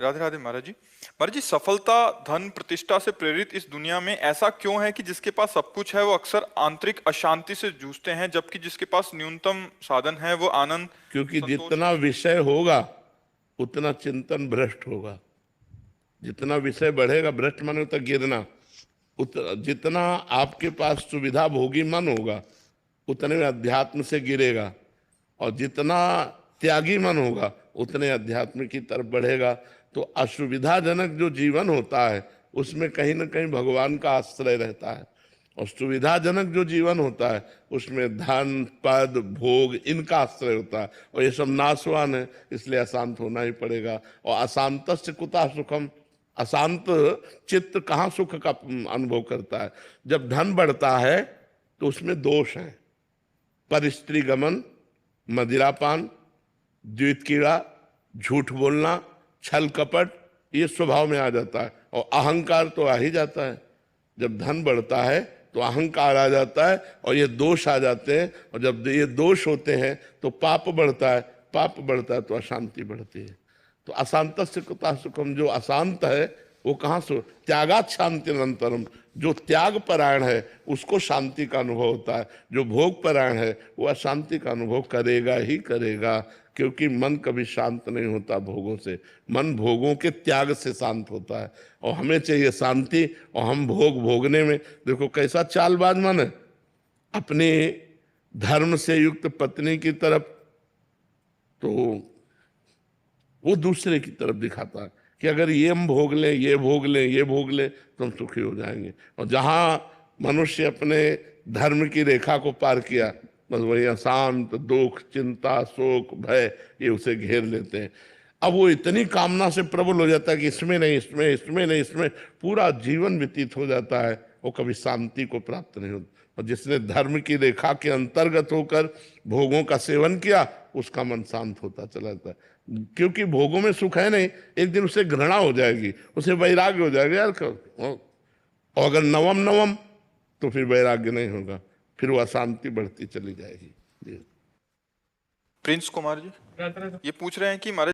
राधे राधे महाराज जी। महाराज जी, सफलता धन प्रतिष्ठा से प्रेरित इस दुनिया में ऐसा क्यों है कि जिसके पास सब कुछ है वो अक्सर आंतरिक अशांति से जूझते हैं, जबकि जिसके पास न्यूनतम साधन है वो आनंद क्योंकि संतोष। जितना विषय होगा उतना चिंतन भ्रष्ट होगा। जितना विषय बढ़ेगा, भ्रष्ट माने तो गिरना, जितना आपके पास सुविधा भोगी मन होगा उतने में अध्यात्म से गिरेगा, और जितना त्यागी मन होगा उतने अध्यात्म की तरफ बढ़ेगा। तो असुविधाजनक जो जीवन होता है उसमें कहीं ना कहीं भगवान का आश्रय रहता है, और सुविधाजनक जो जीवन होता है उसमें धन पद भोग इनका आश्रय होता है, और ये सब नाशवान है, इसलिए अशांत होना ही पड़ेगा। और अशांतस्य कुतः सुखम, अशांत चित्त कहाँ सुख का अनुभव करता है। जब धन बढ़ता है तो उसमें दोष है, पर स्त्री गमन, मदिरापान, द्वैत कीड़ा, झूठ बोलना, छल कपट, ये स्वभाव में आ जाता है, और अहंकार तो आ ही जाता है। जब धन बढ़ता है तो अहंकार आ जाता है और ये दोष आ जाते हैं, और जब ये दोष होते हैं तो पाप बढ़ता है, पाप बढ़ता है तो अशांति बढ़ती है। तो अशांतस्य कुतः सुखम, जो अशांत है वो कहाँ से, त्यागात शांति अनंतरम, जो त्याग परायण है उसको शांति का अनुभव होता है, जो भोग परायण है वो अशांति का अनुभव करेगा ही करेगा, क्योंकि मन कभी शांत नहीं होता भोगों से, मन भोगों के त्याग से शांत होता है। और हमें चाहिए शांति, और हम भोग भोगने में देखो कैसा चालबाज मन है, अपने धर्म से युक्त पत्नी की तरफ तो वो दूसरे की तरफ दिखाता है कि अगर ये हम भोग लें, ये भोग लें, ये भोग लें तो हम सुखी हो जाएंगे। और जहाँ मनुष्य अपने धर्म की रेखा को पार किया, बस वही अशांत, दुख, चिंता, शोक, भय ये उसे घेर लेते हैं। अब वो इतनी कामना से प्रबल हो जाता है कि इसमें नहीं, इसमें, इसमें नहीं, इसमें, पूरा जीवन व्यतीत हो जाता है, वो कभी शांति को प्राप्त नहीं होता। और जिसने धर्म की रेखा के अंतर्गत होकर भोगों का सेवन किया उसका मन शांत होता चला जाता है, क्योंकि भोगों में सुख है नहीं, एक दिन उसे घृणा हो जाएगी, उसे वैराग्य हो जाएगा यार। और अगर नवम नवम तो फिर वैराग्य नहीं होगा, फिर वो अशांति बढ़ती चली जाएगी। प्रिंस कुमार जी ये पूछ रहे हैं कि महाराज